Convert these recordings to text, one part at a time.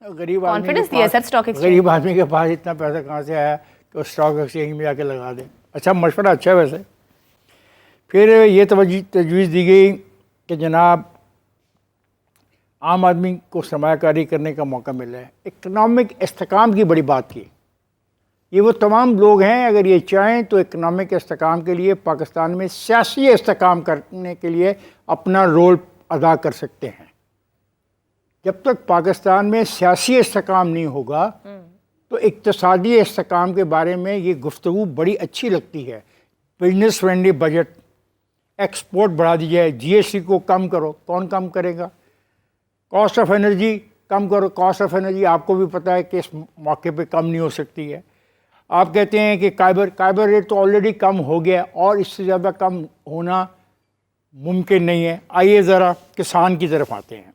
गरीब कॉन्फिडेंस दिया sir stock exchange. गरीब आदमी के पास इतना पैसा कहाँ से आया कि वो स्टॉक एक्सचेंज में जाके लगा दे। अच्छा मशवरा अच्छा है वैसे। फिर ये तजवीज़ दी गई कि जनाब आम आदमी को सरमायाकारी करने का मौका मिला है। इकनॉमिक इस्तेकाम की बड़ी बात की। ये वो तमाम लोग हैं, अगर ये चाहें तो इकनॉमिक इस्तेकाम के लिए पाकिस्तान में सियासी इस्तेकाम करने के लिए अपना रोल अदा कर सकते हैं। जब तक पाकिस्तान में सियासी इस्तेकाम नहीं होगा तो इक्तिसादी इस्तेकाम के बारे में ये गुफ्तगू बड़ी अच्छी लगती है। बिजनेस फ्रेंडली बजट, एक्सपोर्ट बढ़ा दी जाए, जीएसटी को कम करो, कौन कम करेगा? कॉस्ट ऑफ एनर्जी कम करो। कॉस्ट ऑफ एनर्जी आपको भी पता है कि इस मौके पे कम नहीं हो सकती है। आप कहते हैं कि काइबर रेट तो ऑलरेडी कम हो गया और इससे ज़्यादा कम होना मुमकिन नहीं है। आइए ज़रा किसान की तरफ आते हैं।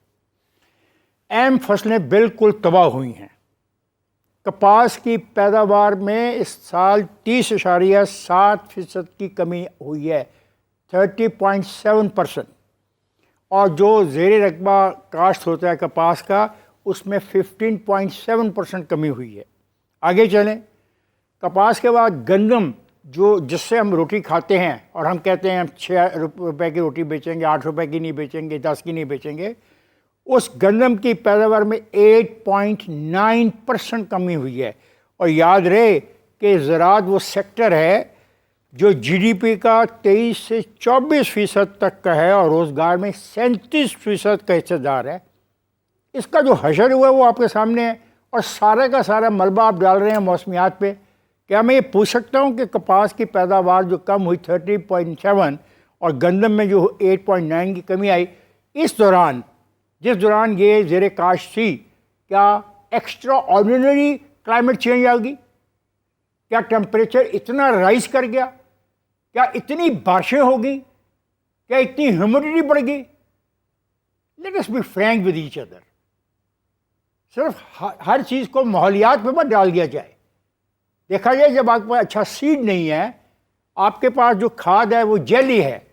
अहम फसलें बिल्कुल तबाह हुई हैं। कपास की पैदावार में इस साल 30.7% की कमी हुई है, 30.7%। और जो ज़ेर रकबा काश्त होता है कपास का, उसमें 15.7% कमी हुई है। आगे चलें, कपास के बाद गंदम, जो जिससे हम रोटी खाते हैं और हम कहते हैं हम 6 रुपए की रोटी बेचेंगे, 8 रुपए की नहीं बेचेंगे, 10 की नहीं बेचेंगे, उस गंदम की पैदावार में 8.9% कमी हुई है। और याद रहे कि ज़राअत वो सेक्टर है जो जीडीपी का 23 से 24% तक का है और रोज़गार में 37% का हिस्सेदार है। इसका जो हशर हुआ है वो आपके सामने है और सारे का सारा मलबा आप डाल रहे हैं मौसमियात पे। क्या मैं ये पूछ सकता हूँ कि कपास की पैदावार जो कम हुई 30.7 और गंदम में जो 8.9 की कमी आई, इस दौरान जिस दौरान ये ज़ेर काश थी, क्या एक्स्ट्रा ऑर्डिनरी क्लाइमेट चेंज आ गई? क्या टेम्परेचर इतना राइज कर गया? क्या इतनी बारिशें हो गई? क्या इतनी ह्यूमिडिटी बढ़ गई? Let us be frank with each other. सिर्फ हर चीज़ को माहौलियात पे मत डाल दिया जाए। देखा जाए, जब आपके पास अच्छा सीड नहीं है, आपके पास जो खाद है वो जेली है,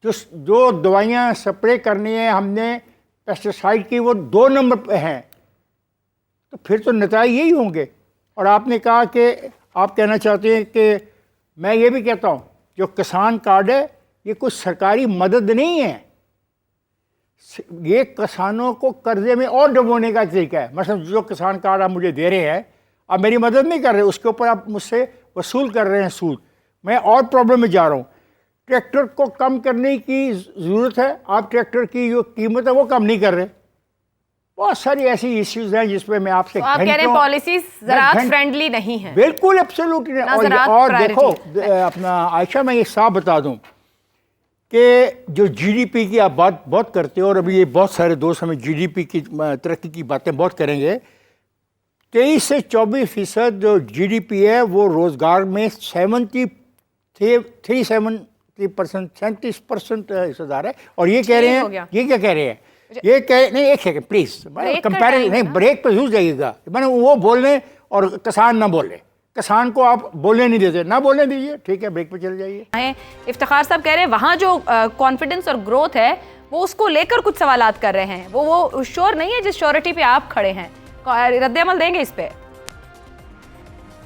जो दवाइयाँ स्प्रे करनी है हमने पेस्टिसाइड की, वो 2 नंबर पे हैं, तो फिर तो नतीजे यही होंगे। और आपने कहा कि आप कहना चाहते हैं कि मैं ये भी कहता हूँ जो किसान कार्ड है ये कोई सरकारी मदद नहीं है, ये किसानों को कर्जे में और डुबोने का तरीका है। मतलब जो किसान कार्ड आप मुझे दे रहे हैं, आप मेरी मदद नहीं कर रहे, उसके ऊपर आप मुझसे वसूल कर रहे हैं सूद। मैं और प्रॉब्लम में जा रहा हूँ। ट्रैक्टर को कम करने की ज़रूरत है, आप ट्रैक्टर की जो कीमत है वो कम नहीं कर रहे। बहुत सारी ऐसी इश्यूज हैं जिस पे मैं आपसे, तो आप कह रहे हैं पॉलिसीज ज़राअत फ्रेंडली नहीं है? बिल्कुल एब्सोल्युटली नहीं। और देखो अपना आयशा, मैं ये साफ बता दूं कि जो जीडीपी की आप बात बहुत करते हो, और अभी ये बहुत सारे दोस्त हमें जीडीपी की तरक्की की बातें बहुत करेंगे, 23 से 24% जो जीडीपी है वो रोज़गार में 37% हिस्सेदार है। और ये कह रहे हैं, ये क्या कह रहे हैं, ये कह नहीं, एक सेकंड प्लीज, कंपेरिजन नहीं, ब्रेक पे जरूर जाइएगा। मैंने वो बोलने और किसान ना बोले, किसान को आप बोलने नहीं देते, ना बोलने दीजिए, ठीक है, ब्रेक पे चले जाइए। इफ्तिखार साहब कह रहे हैं वहाँ जो कॉन्फिडेंस और ग्रोथ है वो उसको लेकर कुछ सवालात कर रहे हैं, वो श्योर नहीं है जिस श्योरिटी पे आप खड़े हैं। रद्द-ए-अमल देंगे इस पे?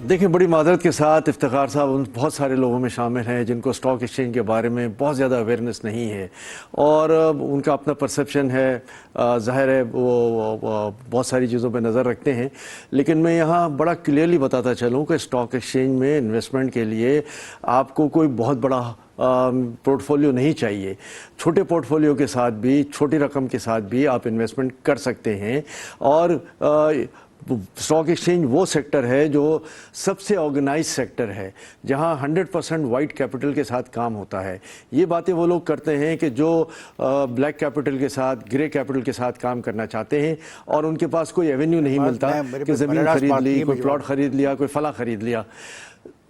देखिए, बड़ी मादरत के साथ इफ्तिखार साहब उन बहुत सारे लोगों में शामिल हैं जिनको स्टॉक एक्सचेंज के बारे में बहुत ज़्यादा अवेयरनेस नहीं है और उनका अपना परसेप्शन है। ज़ाहिर है वो बहुत सारी चीज़ों पे नज़र रखते हैं, लेकिन मैं यहाँ बड़ा क्लियरली बताता चलूँ कि स्टॉक एक्सचेंज में इन्वेस्टमेंट के लिए आपको कोई बहुत बड़ा पोर्टफोलियो नहीं चाहिए। छोटे पोर्टफोलियो के साथ भी, छोटी रकम के साथ भी आप इन्वेस्टमेंट कर सकते हैं। और स्टॉक एक्सचेंज वो सेक्टर है जो सबसे ऑर्गेनाइज सेक्टर है, जहां 100% वाइट कैपिटल के साथ काम होता है। ये बातें वो लोग करते हैं कि जो ब्लैक कैपिटल के साथ, ग्रे कैपिटल के साथ काम करना चाहते हैं और उनके पास कोई एवेन्यू नहीं मिलता कि ज़मीन खरीद ली, कोई प्लॉट खरीद लिया, कोई फला खरीद लिया।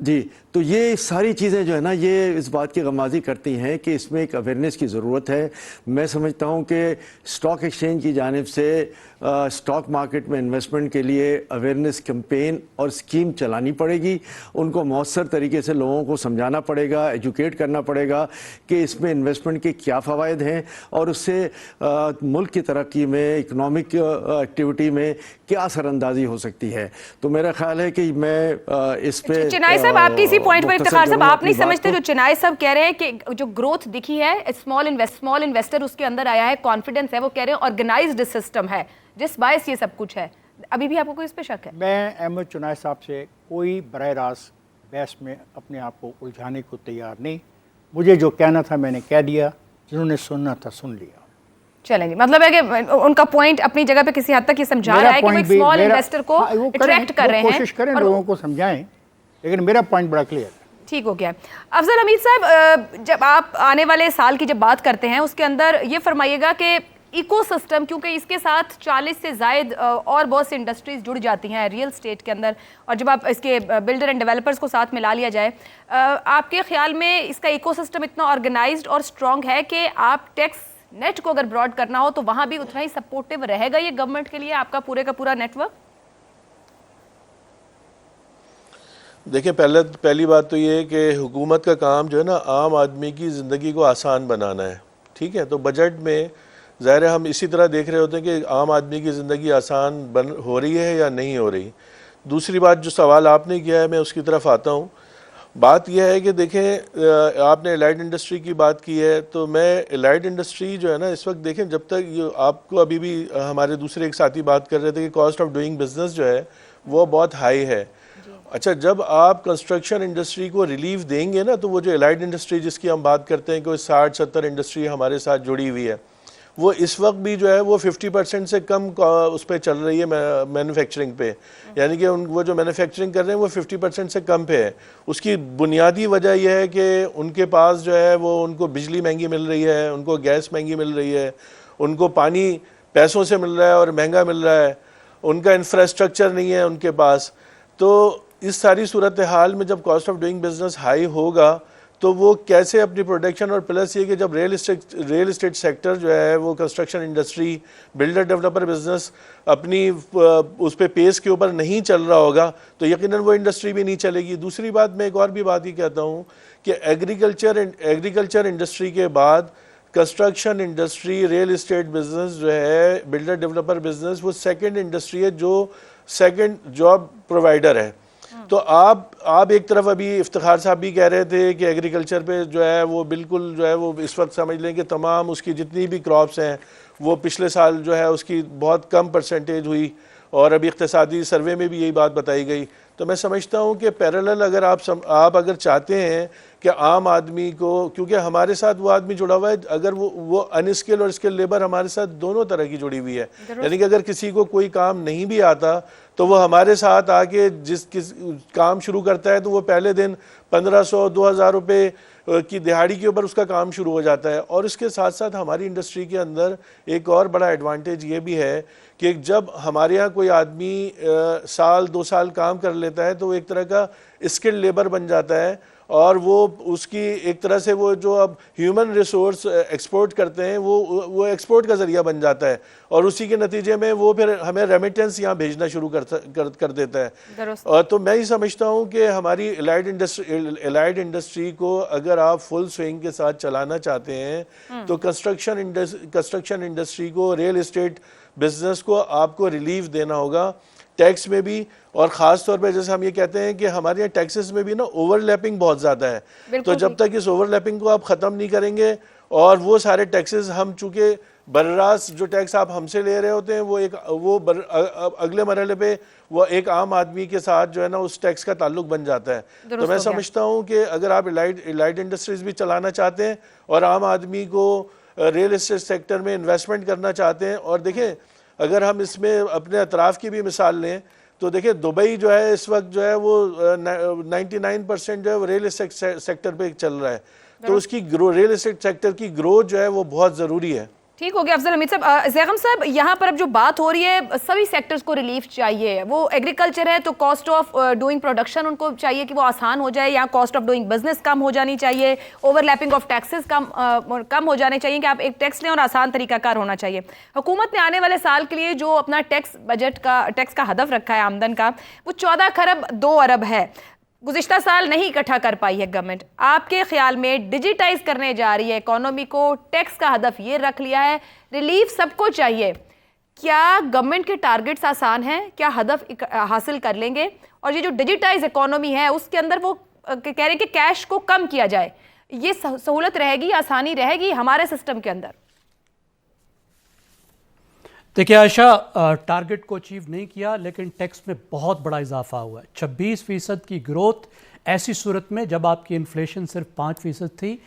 जी, तो ये सारी चीज़ें जो है ना, ये इस बात की गमाज़ी करती हैं कि इसमें एक अवेयरनेस की ज़रूरत है। मैं समझता हूँ कि स्टॉक एक्सचेंज की जानिब से اسٹاک مارکیٹ میں انویسٹمنٹ کے لیے اویئرنیس کیمپین اور اسکیم چلانی پڑے گی. ان کو مؤثر طریقے سے لوگوں کو سمجھانا پڑے گا, ایجوکیٹ کرنا پڑے گا کہ اس میں انویسٹمنٹ کے کیا فوائد ہیں اور اس سے ملک کی ترقی میں, اکنامک ایکٹیویٹی میں کیا اثر اندازی ہو سکتی ہے. تو میرا خیال ہے کہ میں اس پہ چنائی صاحب آپ کی اسی پوائنٹ پر افتخار صاحب آپ نہیں سمجھتے جو چنائی صاحب کہہ رہے ہیں کہ جو گروتھ دکھی ہے اسمال انویسٹر اس کے اندر آیا ہے, کانفیڈنس ہے, وہ کہہ رہے ہیں آرگنائزڈ سسٹم ہے جس باعث یہ سب کچھ ہے. ابھی بھی آپ کو کوئی اس پہ شک ہے؟ میں احمد چنائی صاحب سے کوئی براہ راست بحث میں اپنے آپ کو الجھانے کو تیار نہیں. مجھے جو کہنا تھا میں نے کہہ دیا, جنہوں نے سننا تھا سن لیا. چلیں جی, مطلب ہے کہ ان کا پوائنٹ اپنی جگہ پہ کسی حد تک یہ سمجھا رہا ہے کہ وہ ایک اسمال انویسٹر کو اٹریکٹ کر رہے ہیں, کوشش کریں لوگوں کو سمجھائیں, لیکن میرا پوائنٹ بڑا کلیئر ہے. ٹھیک ہو گیا. افضل حمید صاحب, جب آپ آنے والے سال کی جب بات کرتے ہیں اس کے اندر یہ فرمائیے گا کہ ایکو سسٹم, کیونکہ اس کے ساتھ 40 سے زائد اور بہت سی انڈسٹریز جڑ جاتی ہیں ریئل اسٹیٹ کے اندر, اور جب آپ اس کے بلڈر اینڈ ڈیولپرز کو ساتھ ملا لیا جائے, آپ کے خیال میں اس کا ایکو سسٹم اتنا آرگنائزڈ اور اسٹرانگ ہے کہ آپ ٹیکس نیٹ کو اگر براڈ کرنا ہو تو وہاں بھی اتنا ہی سپورٹیو رہے گا یہ گورنمنٹ کے لیے, آپ کا پورا نیٹ ورک؟ دیکھیں, پہلی بات تو یہ ہے کہ حکومت کا کام جو ہے نا عام آدمی کی زندگی کو آسان بنانا ہے. ٹھیک ہے, تو بجٹ میں ظاہر ہے ہم اسی طرح دیکھ رہے ہوتے ہیں کہ عام آدمی کی زندگی آسان ہو رہی ہے یا نہیں ہو رہی. دوسری بات جو سوال آپ نے کیا ہے میں اس کی طرف آتا ہوں. بات یہ ہے کہ دیکھیں, آپ نے الائڈ انڈسٹری کی بات کی ہے, تو میں الائڈ انڈسٹری جو ہے نا اس وقت دیکھیں, جب تک آپ کو ابھی بھی ہمارے دوسرے ایک ساتھی بات کر رہے تھے کہ کاسٹ آف ڈوئنگ بزنس جو ہے وہ بہت ہائی ہے. اچھا, جب آپ کنسٹرکشن انڈسٹری کو ریلیف دیں گے نا, تو وہ جو الائڈ انڈسٹری جس کی ہم بات کرتے ہیں کہ 60-70 انڈسٹری ہمارے ساتھ جڑی ہوئی ہے, وہ اس وقت بھی جو ہے وہ 50% سے کم اس پہ چل رہی ہے مینوفیکچرنگ پہ. یعنی کہ وہ جو مینوفیکچرنگ کر رہے ہیں وہ 50% سے کم پہ ہے. اس کی بنیادی وجہ یہ ہے کہ ان کے پاس جو ہے وہ ان کو بجلی مہنگی مل رہی ہے, ان کو گیس مہنگی مل رہی ہے, ان کو پانی پیسوں سے مل رہا ہے اور مہنگا مل رہا ہے, ان کا انفراسٹرکچر نہیں ہے ان کے پاس. تو اس ساری صورتحال میں جب cost of doing business high ہوگا تو وہ کیسے اپنی پروڈکشن, اور پلس یہ کہ جب ریل اسٹیٹ سیکٹر جو ہے وہ construction industry, builder developer business اپنی اس پہ پیس کے اوپر نہیں چل رہا ہوگا تو یقیناً وہ انڈسٹری بھی نہیں چلے گی. دوسری بات, میں ایک اور بھی بات ہی کہتا ہوں کہ ایگریکلچر انڈسٹری کے بعد construction industry, real estate business جو ہے, بلڈر ڈیولپر بزنس, وہ سیکنڈ انڈسٹری ہے جو سیکنڈ جاب پرووائڈر ہے. تو آپ ایک طرف ابھی افتخار صاحب بھی کہہ رہے تھے کہ ایگریکلچر پہ جو ہے وہ بالکل جو ہے وہ اس وقت سمجھ لیں کہ تمام اس کی جتنی بھی کراپس ہیں وہ پچھلے سال جو ہے اس کی بہت کم پرسنٹیج ہوئی, اور ابھی اقتصادی سروے میں بھی یہی بات بتائی گئی. تو میں سمجھتا ہوں کہ پیرالل اگر آپ اگر چاہتے ہیں کہ عام آدمی کو, کیونکہ ہمارے ساتھ وہ آدمی جڑا ہوا ہے, اگر وہ ان اسکل اور اسکل لیبر ہمارے ساتھ دونوں طرح کی جڑی ہوئی ہے. یعنی کہ اگر کسی کو کوئی کام نہیں بھی آتا تو وہ ہمارے ساتھ آ کے کام شروع کرتا ہے تو وہ پہلے دن 1500-2000 روپے کی دہاڑی کے اوپر اس کا کام شروع ہو جاتا ہے. اور اس کے ساتھ ساتھ ہماری انڈسٹری کے اندر ایک اور بڑا ایڈوانٹیج یہ بھی ہے کہ جب ہمارے ہاں کوئی آدمی 1-2 سال کام کر لیتا ہے تو وہ ایک طرح کا اسکل لیبر بن جاتا ہے, اور وہ اس کی ایک طرح سے وہ جو اب ہیومن ریسورس ایکسپورٹ کرتے ہیں وہ ایکسپورٹ کا ذریعہ بن جاتا ہے, اور اسی کے نتیجے میں وہ پھر ہمیں ریمیٹنس یہاں بھیجنا شروع کر دیتا ہے. اور تو میں ہی سمجھتا ہوں کہ ہماری الائڈ انڈسٹری کو اگر آپ فل سوئنگ کے ساتھ چلانا چاہتے ہیں تو کنسٹرکشن انڈسٹری کو, ریل اسٹیٹ بزنس کو آپ کو ریلیف دینا ہوگا ٹیکس میں بھی, اور خاص طور پہ جیسے ہم یہ کہتے ہیں کہ ہمارے یہاں ٹیکسز میں بھی نا اوور لیپنگ بہت زیادہ ہے. تو جب تک اس اوور لیپنگ کو آپ ختم نہیں کریں گے, اور وہ سارے ٹیکسز ہم چونکہ براس جو ٹیکس آپ ہم سے لے رہے ہوتے ہیں وہ اگلے مرحلے پہ وہ ایک عام آدمی کے ساتھ جو ہے نا اس ٹیکس کا تعلق بن جاتا ہے. تو میں سمجھتا ہوں کہ اگر آپ الائڈ انڈسٹریز بھی چلانا چاہتے ہیں اور عام آدمی کو ریل اسٹیٹ سیکٹر میں انویسٹمنٹ کرنا چاہتے ہیں, اور دیکھیں اگر ہم اس میں اپنے اطراف کی بھی مثال لیں تو دیکھیں دبئی جو ہے اس وقت جو ہے وہ 99% جو ہے وہ ریل اسٹیٹ سیکٹر پہ چل رہا ہے. تو اس کی ریل اسٹیٹ سیکٹر کی گروتھ جو ہے وہ بہت ضروری ہے. ठीक हो गया अफजल हमीद साहब। ज़ैगम साहब, यहाँ पर अब जो बात हो रही है, सभी सेक्टर्स को रिलीफ चाहिए। वो एग्रीकल्चर है तो कॉस्ट ऑफ डूइंग प्रोडक्शन उनको चाहिए कि वो आसान हो जाए, या कॉस्ट ऑफ डूइंग बिजनेस कम हो जानी चाहिए, ओवरलैपिंग ऑफ टैक्सेस कम हो जाने चाहिए कि आप एक टैक्स लें और आसान तरीकाकार होना चाहिए। हुकूमत ने आने वाले साल के लिए जो अपना टैक्स का हदफ रखा है आमदन का, वो 14 खरब 2 अरब है। गुज़िश्ता साल नहीं इकट्ठा कर पाई है गवर्नमेंट। आपके ख्याल में डिजिटाइज करने जा रही है इकोनॉमी को, टैक्स का हदफ ये रख लिया है, रिलीफ सबको चाहिए, क्या गवर्नमेंट के टारगेट्स आसान हैं? क्या हदफ हासिल कर लेंगे? और ये जो डिजिटाइज इकोनॉमी है उसके अंदर वो कह रहे हैं कि कैश को कम किया जाए, ये सहूलत रहेगी, आसानी रहेगी हमारे सिस्टम के अंदर? देखिए आयशा, टारगेट को अचीव नहीं किया, लेकिन टैक्स में बहुत बड़ा इजाफा हुआ है। 26% की ग्रोथ ऐसी सूरत में जब आपकी इन्फ्लेशन सिर्फ 5% थी,